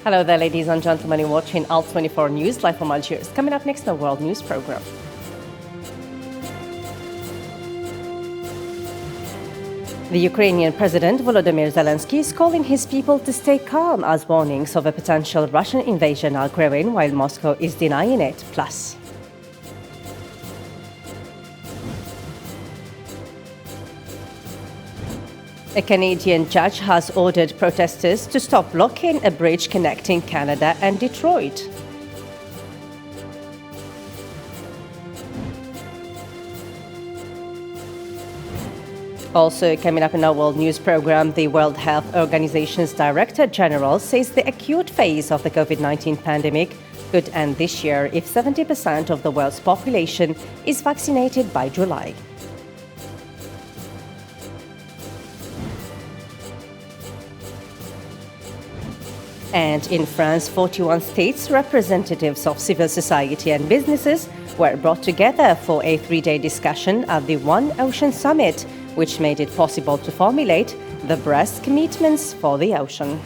Hello there, ladies and gentlemen. You're watching Alt 24 News live from Algiers. Coming up next, the World News Programme. The Ukrainian President Volodymyr Zelensky is calling his people to stay calm as warnings of a potential Russian invasion are growing while Moscow is denying it. Plus, a Canadian judge has ordered protesters to stop blocking a bridge connecting Canada and Detroit. Also coming up in our World News Programme, the World Health Organization's Director General says the acute phase of the COVID-19 pandemic could end this year if 70% of the world's population is vaccinated by July. And in France, 41 states, representatives of civil society and businesses were brought together for a three-day discussion at the One Ocean Summit, which made it possible to formulate the Brest commitments for the ocean.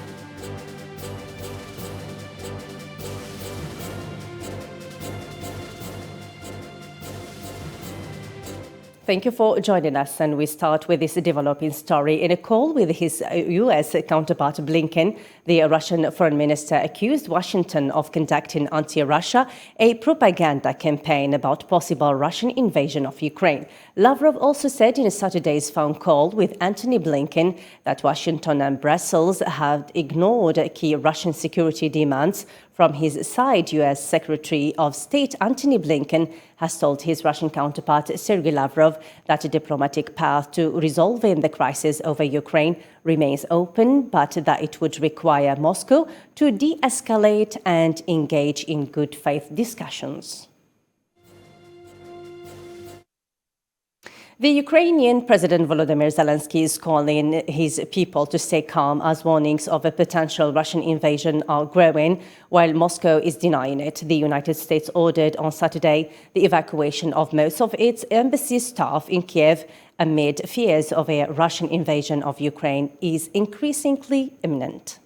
Thank you for joining us, and we start with this developing story. In a call with his US counterpart Blinken, the Russian foreign minister accused Washington of conducting anti-Russia a propaganda campaign about possible Russian invasion of Ukraine. Lavrov also said in Saturday's phone call with Antony Blinken that Washington and Brussels had ignored key Russian security demands. From his side, US Secretary of State Antony Blinken has told his Russian counterpart Sergei Lavrov that a diplomatic path to resolving the crisis over Ukraine remains open, but that it would require Moscow to de-escalate and engage in good faith discussions. The Ukrainian President Volodymyr Zelensky is calling his people to stay calm as warnings of a potential Russian invasion are growing, while Moscow is denying it. The United States ordered on Saturday the evacuation of most of its embassy staff in Kiev amid fears of a Russian invasion of Ukraine is increasingly imminent.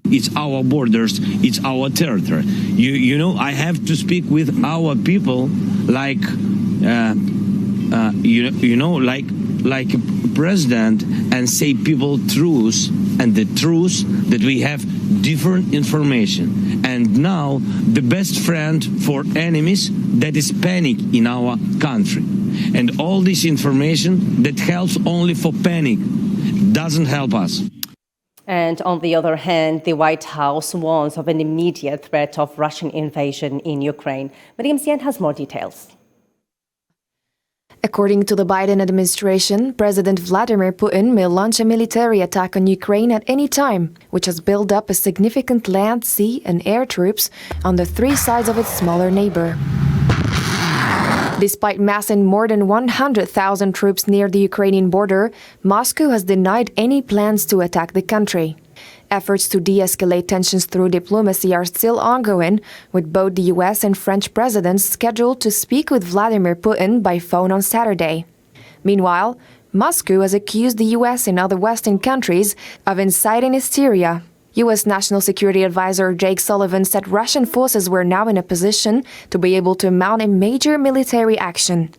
It's our borders, it's our territory. You know, I have to speak with our people like like a president and say people truth, and the truth that we have different information. And now the best friend for enemies, that is panic in our country. And all this information that helps only for panic doesn't help us. And on the other hand, the White House warns of an immediate threat of Russian invasion in Ukraine. Mariam Zian has more details. According to the Biden administration, President Vladimir Putin may launch a military attack on Ukraine at any time, which has built up a significant land, sea, and air troops on the three sides of its smaller neighbor. Despite massing more than 100,000 troops near the Ukrainian border, Moscow has denied any plans to attack the country. Efforts to de-escalate tensions through diplomacy are still ongoing, with both the US and French presidents scheduled to speak with Vladimir Putin by phone on Saturday. Meanwhile, Moscow has accused the US and other Western countries of inciting hysteria. U.S. National Security Advisor Jake Sullivan said Russian forces were now in a position to be able to mount a major military action.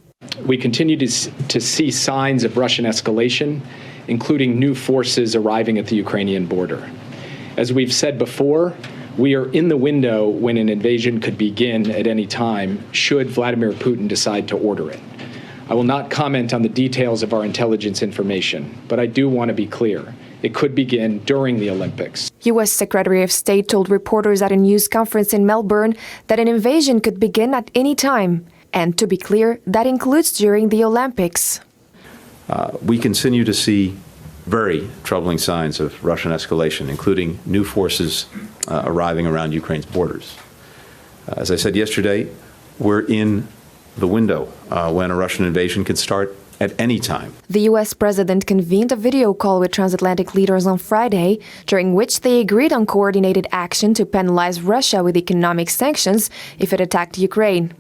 We continue to see signs of Russian escalation, including new forces arriving at the Ukrainian border. As we've said before, we are in the window when an invasion could begin at any time, should Vladimir Putin decide to order it. I will not comment on the details of our intelligence information, but I do want to be clear. It could begin during the Olympics. U.S. Secretary of State told reporters at a news conference in Melbourne that an invasion could begin at any time. And to be clear, that includes during the Olympics. We continue to see very troubling signs of Russian escalation, including new forces arriving around Ukraine's borders. As I said yesterday, we're in the window when a Russian invasion could start at any time. The U.S. president convened a video call with transatlantic leaders on Friday, during which they agreed on coordinated action to penalize Russia with economic sanctions if it attacked Ukraine.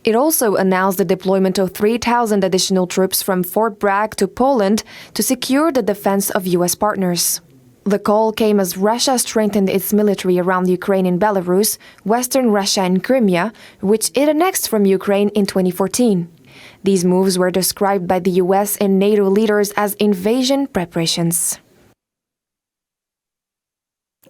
It also announced the deployment of 3,000 additional troops from Fort Bragg to Poland to secure the defense of U.S. partners. The call came as Russia strengthened its military around Ukraine and Belarus, Western Russia and Crimea, which it annexed from Ukraine in 2014. These moves were described by the US and NATO leaders as invasion preparations.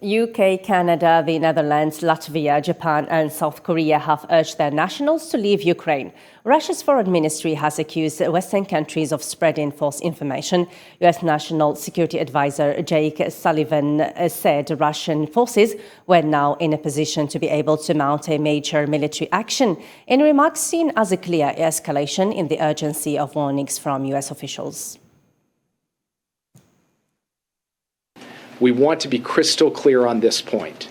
UK, Canada, the Netherlands, Latvia, Japan and South Korea have urged their nationals to leave Ukraine. Russia's foreign ministry has accused Western countries of spreading false information. US National Security Advisor Jake Sullivan said Russian forces were now in a position to be able to mount a major military action, in remarks seen as a clear escalation in the urgency of warnings from US officials. We want to be crystal clear on this point.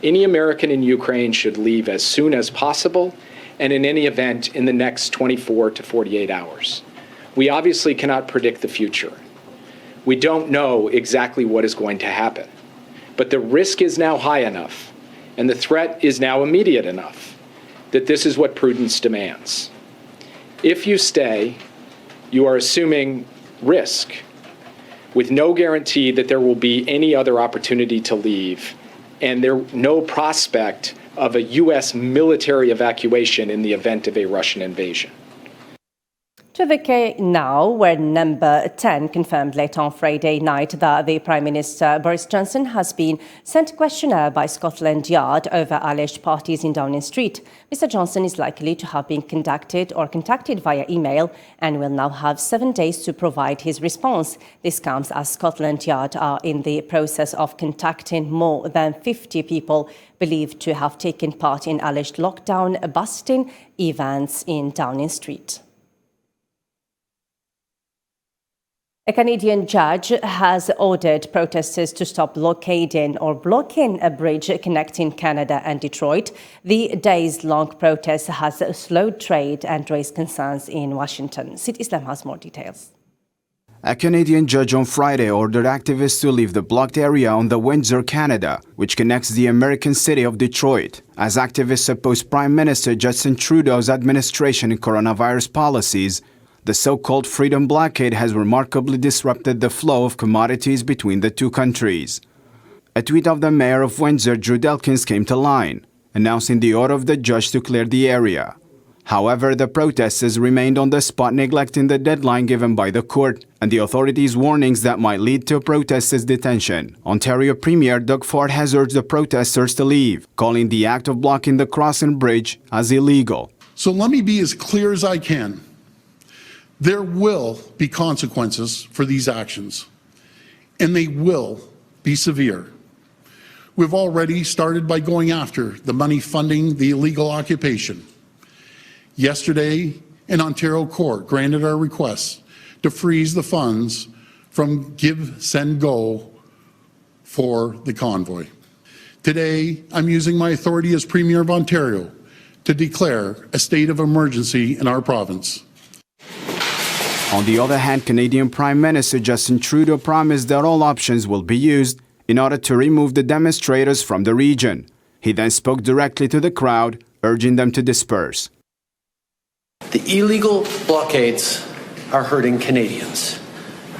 Any American in Ukraine should leave as soon as possible, and in any event in the next 24 to 48 hours. We obviously cannot predict the future. We don't know exactly what is going to happen, but the risk is now high enough, and the threat is now immediate enough, that this is what prudence demands. If you stay, you are assuming risk, with no guarantee that there will be any other opportunity to leave, and no prospect of a U.S. military evacuation in the event of a Russian invasion. To the UK now, where Number 10 confirmed late on Friday night that the Prime Minister Boris Johnson has been sent a questionnaire by Scotland Yard over alleged parties in Downing Street. Mr Johnson is likely to have been contacted via email and will now have 7 days to provide his response. This comes as Scotland Yard are in the process of contacting more than 50 people believed to have taken part in alleged lockdown-busting events in Downing Street. A Canadian judge has ordered protesters to stop blockading or blocking a bridge connecting Canada and Detroit. The days-long protest has slowed trade and raised concerns in Washington. Sid Islam has more details. A Canadian judge on Friday ordered activists to leave the blocked area on the Windsor, Canada, which connects the American city of Detroit, as activists oppose Prime Minister Justin Trudeau's administration and coronavirus policies. The so-called freedom blockade has remarkably disrupted the flow of commodities between the two countries. A tweet of the mayor of Windsor, Drew Delkins, came to line, announcing the order of the judge to clear the area. However, the protesters remained on the spot, neglecting the deadline given by the court and the authorities' warnings that might lead to protesters' detention. Ontario Premier Doug Ford has urged the protesters to leave, calling the act of blocking the crossing bridge as illegal. So let me be as clear as I can. There will be consequences for these actions, and they will be severe. We've already started by going after the money funding the illegal occupation. Yesterday, an Ontario court granted our request to freeze the funds from Give, Send, Go for the convoy. Today, I'm using my authority as Premier of Ontario to declare a state of emergency in our province. On the other hand, Canadian Prime Minister Justin Trudeau promised that all options will be used in order to remove the demonstrators from the region. He then spoke directly to the crowd, urging them to disperse. The illegal blockades are hurting Canadians,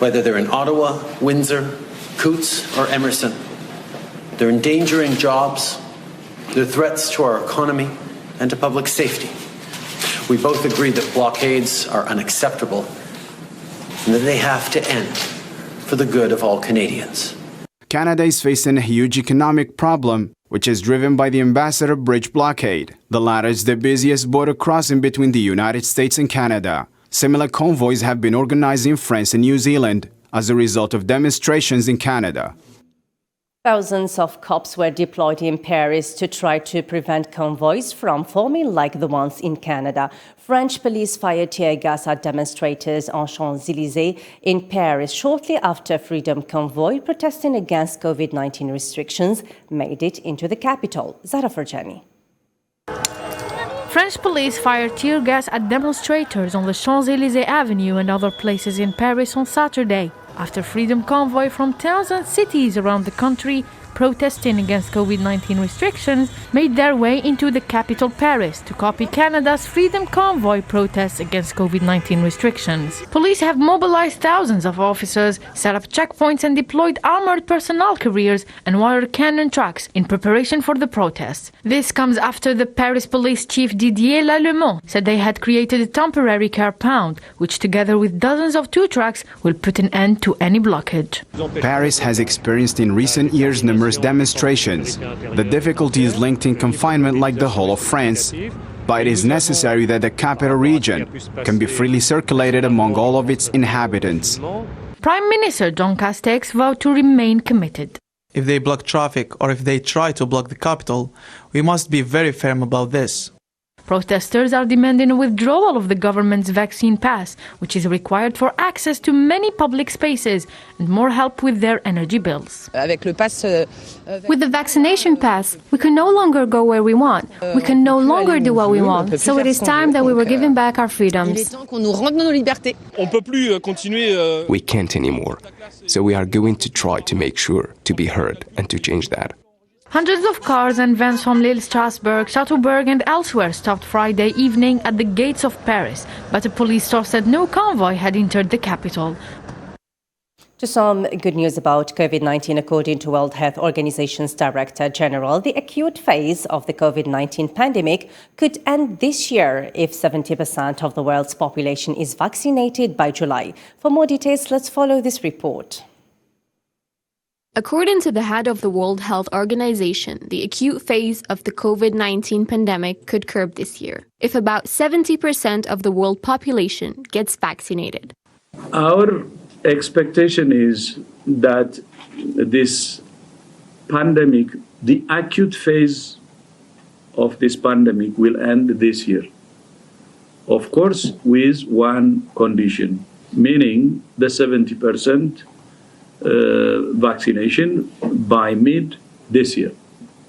whether they're in Ottawa, Windsor, Coutts or Emerson. They're endangering jobs, they're threats to our economy and to public safety. We both agree that blockades are unacceptable and that they have to end for the good of all Canadians. Canada is facing a huge economic problem, which is driven by the Ambassador Bridge blockade. The latter is the busiest border crossing between the United States and Canada. Similar convoys have been organized in France and New Zealand as a result of demonstrations in Canada. Thousands of cops were deployed in Paris to try to prevent convoys from forming like the ones in Canada. French police fired tear gas at demonstrators on Champs-Élysées in Paris shortly after Freedom Convoy protesting against COVID-19 restrictions made it into the capital. Zara Ferjani. French police fired tear gas at demonstrators on the Champs-Élysées Avenue and other places in Paris on Saturday, after Freedom Convoy from towns and cities around the country protesting against COVID-19 restrictions made their way into the capital Paris to copy Canada's Freedom Convoy protests against COVID-19 restrictions. Police have mobilized thousands of officers, set up checkpoints and deployed armored personnel carriers and water cannon trucks in preparation for the protests. This comes after the Paris police chief Didier Lallemant said they had created a temporary car pound, which together with dozens of tow trucks will put an end to any blockage. Paris has experienced in recent years numerous demonstrations. The difficulty is linked in confinement like the whole of France, but it is necessary that the capital region can be freely circulated among all of its inhabitants. Prime Minister Jean Castex vowed to remain committed. If they block traffic or if they try to block the capital, we must be very firm about this. Protesters are demanding a withdrawal of the government's vaccine pass, which is required for access to many public spaces, and more help with their energy bills. With the vaccination pass, we can no longer go where we want. We can no longer do what we want. So it is time that we were given back our freedoms. We can't anymore. So we are going to try to make sure to be heard and to change that. Hundreds of cars and vans from Lille, Strasbourg, Chateaubourg and elsewhere stopped Friday evening at the gates of Paris, but a police source said no convoy had entered the capital. To some good news about COVID-19, according to World Health Organization's Director General, the acute phase of the COVID-19 pandemic could end this year if 70% of the world's population is vaccinated by July. For more details, let's follow this report. According to the head of the World Health Organization, the acute phase of the COVID-19 pandemic could curb this year, if about 70% of the world population gets vaccinated. Our expectation is that this pandemic, the acute phase of this pandemic will end this year. Of course, with one condition, meaning the 70% vaccination by mid this year,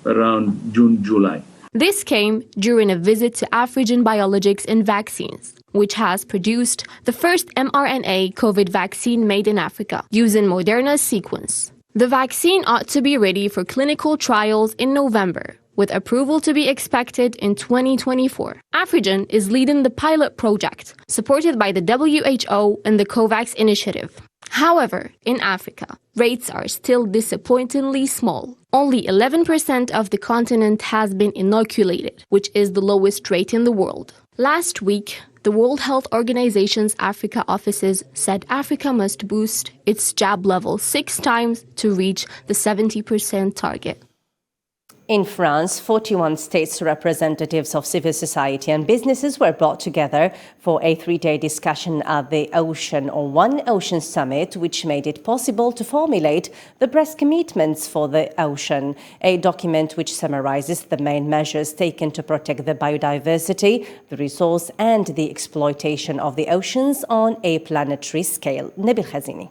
around June, July. This came during a visit to Afrigen Biologics and Vaccines, which has produced the first mRNA COVID vaccine made in Africa, using Moderna's sequence. The vaccine ought to be ready for clinical trials in November, with approval to be expected in 2024. Afrigen is leading the pilot project, supported by the WHO and the COVAX initiative. However, in Africa, rates are still disappointingly small. Only 11% of the continent has been inoculated, which is the lowest rate in the world. Last week, the World Health Organization's Africa offices said Africa must boost its jab level 6 times to reach the 70% target. In France, 41 states representatives of civil society and businesses were brought together for a 3-day discussion at the One Ocean Summit, which made it possible to formulate the Brest commitments for the ocean, a document which summarizes the main measures taken to protect the biodiversity, the resource and the exploitation of the oceans on a planetary scale. Nabil Khazini.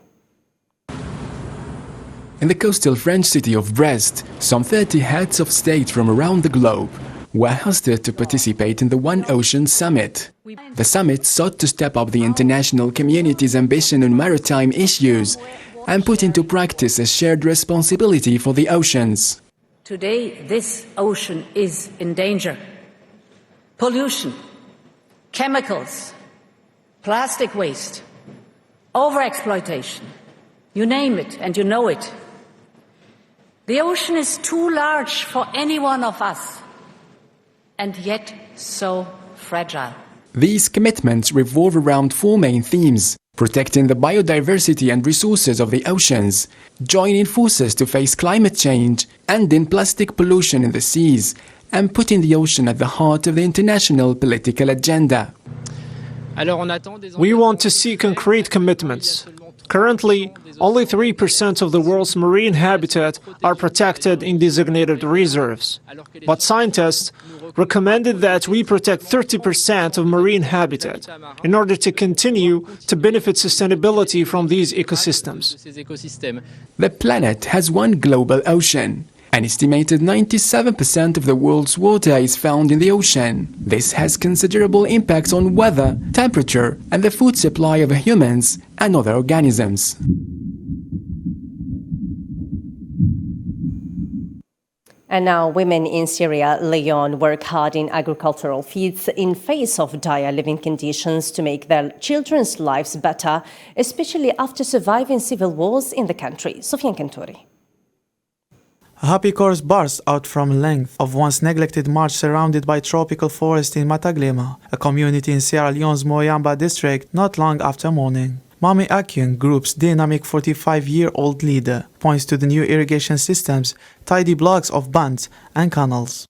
In the coastal French city of Brest, some 30 heads of state from around the globe were hosted to participate in the One Ocean Summit. The summit sought to step up the international community's ambition on maritime issues and put into practice a shared responsibility for the oceans. Today, this ocean is in danger. Pollution, chemicals, plastic waste, overexploitation, you name it and you know it. The ocean is too large for any one of us, and yet so fragile. These commitments revolve around 4 main themes: protecting the biodiversity and resources of the oceans, joining forces to face climate change, ending plastic pollution in the seas, and putting the ocean at the heart of the international political agenda. We want to see concrete commitments. Currently, only 3% of the world's marine habitat are protected in designated reserves. But scientists recommended that we protect 30% of marine habitat in order to continue to benefit sustainability from these ecosystems. The planet has one global ocean. An estimated 97% of the world's water is found in the ocean. This has considerable impacts on weather, temperature, and the food supply of humans and other organisms. And now women in Syria, Leone, work hard in agricultural fields in face of dire living conditions to make their children's lives better, especially after surviving civil wars in the country. Sofian Kantouri. A happy chorus burst out from a length of once neglected march surrounded by tropical forest in Mataglema, a community in Sierra Leone's Moyamba district, not long after morning. Mami Akyun Group's dynamic 45-year-old leader points to the new irrigation systems, tidy blocks of bands and canals.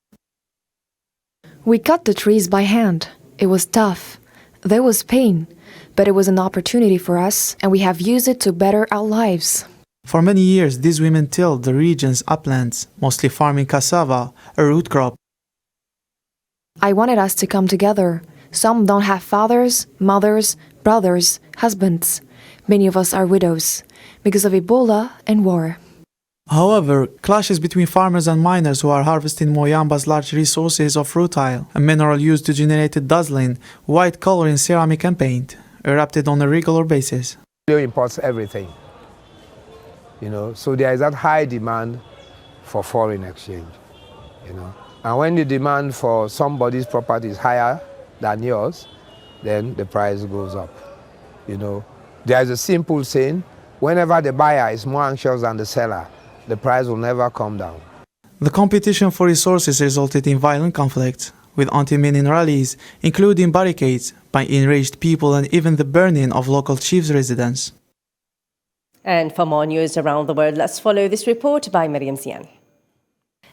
We cut the trees by hand. It was tough. There was pain, but it was an opportunity for us, and we have used it to better our lives. For many years, these women tilled the region's uplands, mostly farming cassava, a root crop. I wanted us to come together. Some don't have fathers, mothers, brothers, husbands. Many of us are widows because of Ebola and war. However, clashes between farmers and miners who are harvesting Moyamba's large resources of rutile, a mineral used to generate a dazzling white color in ceramic and paint, erupted on a regular basis. Leone imports everything, so there is that high demand for foreign exchange, And when the demand for somebody's property is higher than yours, then the price goes up. There is a simple saying, whenever the buyer is more anxious than the seller, the price will never come down. The competition for resources resulted in violent conflicts, with anti-mining rallies, including barricades by enraged people and even the burning of local chiefs' residence. And for more news around the world, let's follow this report by Miriam Zian.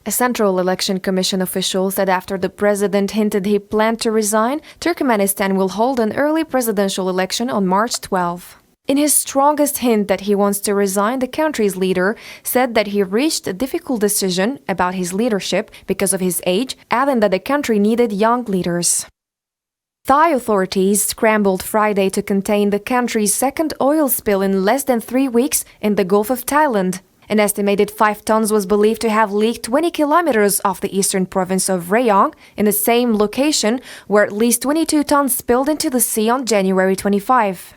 A Central Election Commission official said after the president hinted he planned to resign, Turkmenistan will hold an early presidential election on March 12. In his strongest hint that he wants to resign, the country's leader said that he reached a difficult decision about his leadership because of his age, adding that the country needed young leaders. Thai authorities scrambled Friday to contain the country's second oil spill in less than 3 weeks in the Gulf of Thailand. An estimated 5 tons was believed to have leaked 20 kilometers off the eastern province of Rayong, in the same location where at least 22 tons spilled into the sea on January 25.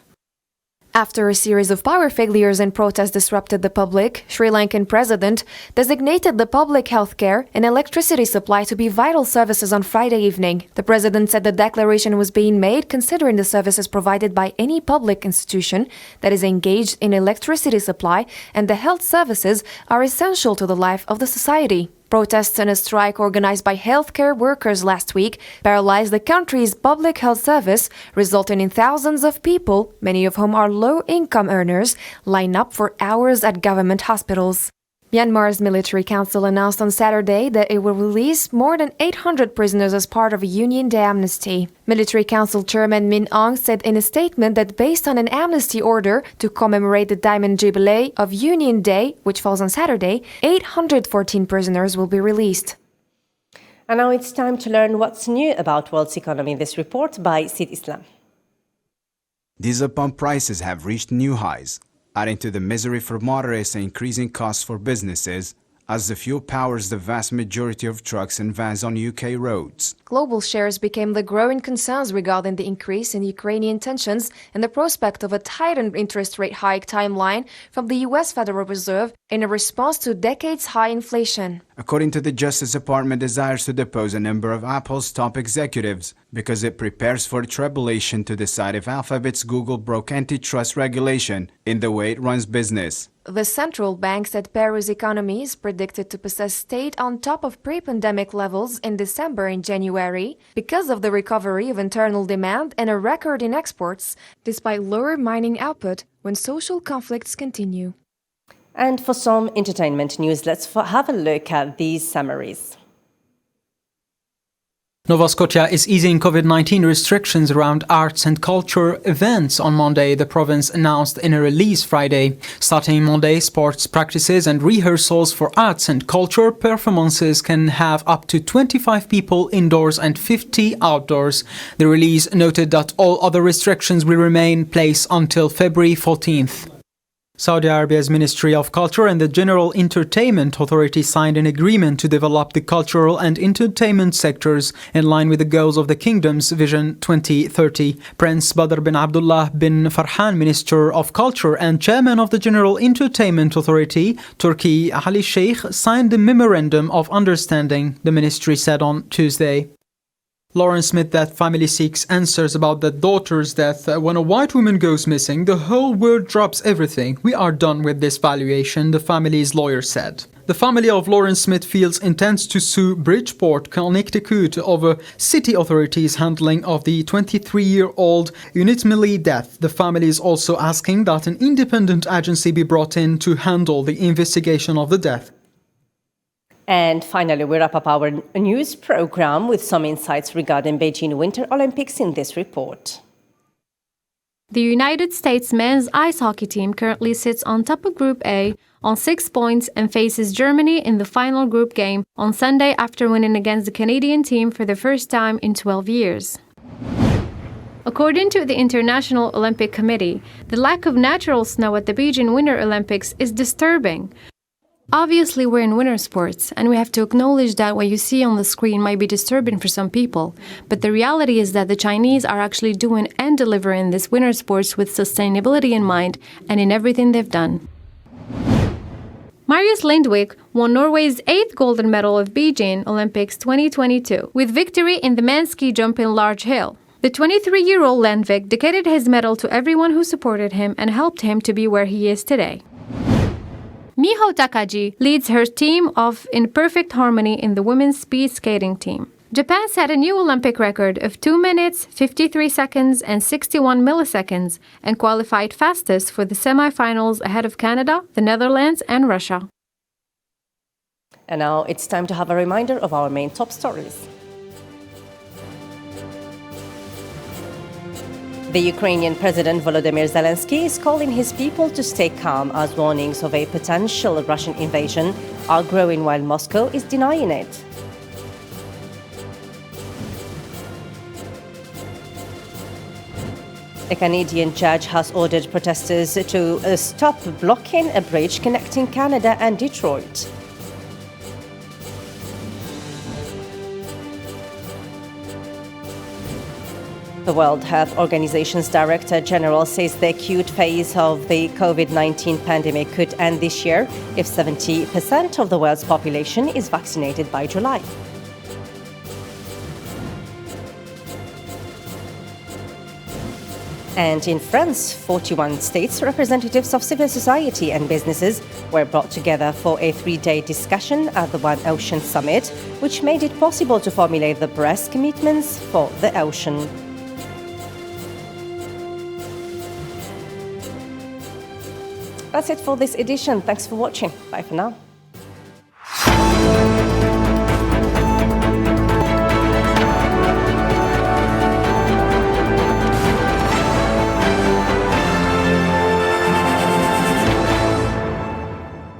After a series of power failures and protests disrupted the public, Sri Lankan president designated the public healthcare and electricity supply to be vital services on Friday evening. The president said the declaration was being made considering the services provided by any public institution that is engaged in electricity supply, and the health services are essential to the life of the society. Protests and a strike organized by healthcare workers last week paralyzed the country's public health service, resulting in thousands of people, many of whom are low-income earners, line up for hours at government hospitals. Myanmar's military council announced on Saturday that it will release more than 800 prisoners as part of a Union Day amnesty. Military Council Chairman Min Aung said in a statement that based on an amnesty order to commemorate the Diamond Jubilee of Union Day, which falls on Saturday, 814 prisoners will be released. And now it's time to learn what's new about world's economy in this report by Sid Islam. Diesel pump prices have reached new highs, adding to the misery for motorists and increasing costs for businesses, as the fuel powers the vast majority of trucks and vans on UK roads. Global shares became the growing concerns regarding the increase in Ukrainian tensions and the prospect of a tightened interest rate hike timeline from the US Federal Reserve in a response to decades-high inflation. According to the Justice Department, desires to depose a number of Apple's top executives because it prepares for tribulation to decide if Alphabet's Google broke antitrust regulation in the way it runs business. The central bank said Peru's economy is predicted to possess stayed on top of pre-pandemic levels in December and January because of the recovery of internal demand and a record in exports, despite lower mining output when social conflicts continue. And for some entertainment news, let's have a look at these summaries. Nova Scotia is easing COVID-19 restrictions around arts and culture events on Monday, the province announced in a release Friday. Starting Monday, sports practices and rehearsals for arts and culture performances can have up to 25 people indoors and 50 outdoors. The release noted that all other restrictions will remain in place until February 14th. Saudi Arabia's Ministry of Culture and the General Entertainment Authority signed an agreement to develop the cultural and entertainment sectors in line with the goals of the kingdom's Vision 2030. Prince Badr bin Abdullah bin Farhan, Minister of Culture and Chairman of the General Entertainment Authority, Turkey Ali Sheikh, signed the Memorandum of Understanding, the ministry said on Tuesday. Lauren Smith's death family seeks answers about their daughter's death. When a white woman goes missing, the whole world drops everything. We are done with this valuation, the family's lawyer said. The family of Lauren Smith feels intends to sue Bridgeport, Connecticut, over city authorities' handling of the 23-year-old Unitmili death. The family is also asking that an independent agency be brought in to handle the investigation of the death. And finally, we wrap up our news program with some insights regarding Beijing Winter Olympics in this report. The United States men's ice hockey team currently sits on top of Group A on 6 points and faces Germany in the final group game on Sunday after winning against the Canadian team for the first time in 12 years. According to the International Olympic Committee, the lack of natural snow at the Beijing Winter Olympics is disturbing. Obviously, we're in winter sports, and we have to acknowledge that what you see on the screen might be disturbing for some people. But the reality is that the Chinese are actually doing and delivering this winter sports with sustainability in mind and in everything they've done. Marius Lindvik won Norway's 8th golden medal of Beijing Olympics 2022 with victory in the men's ski jump in large hill. The 23-year-old Lindvik dedicated his medal to everyone who supported him and helped him to be where he is today. Miho Takagi leads her team of In Perfect Harmony in the women's speed skating team. Japan set a new Olympic record of 2 minutes, 53 seconds and 61 milliseconds and qualified fastest for the semi-finals ahead of Canada, the Netherlands and Russia. And now it's time to have a reminder of our main top stories. The Ukrainian President Volodymyr Zelensky is calling his people to stay calm as warnings of a potential Russian invasion are growing while Moscow is denying it. A Canadian judge has ordered protesters to stop blocking a bridge connecting Canada and Detroit. The World Health Organization's Director General says the acute phase of the COVID-19 pandemic could end this year if 70% of the world's population is vaccinated by July. And in France, 41 states, representatives of civil society and businesses were brought together for a 3-day discussion at the One Ocean Summit, which made it possible to formulate the Brest commitments for the ocean. That's it for this edition. Thanks for watching. Bye for now.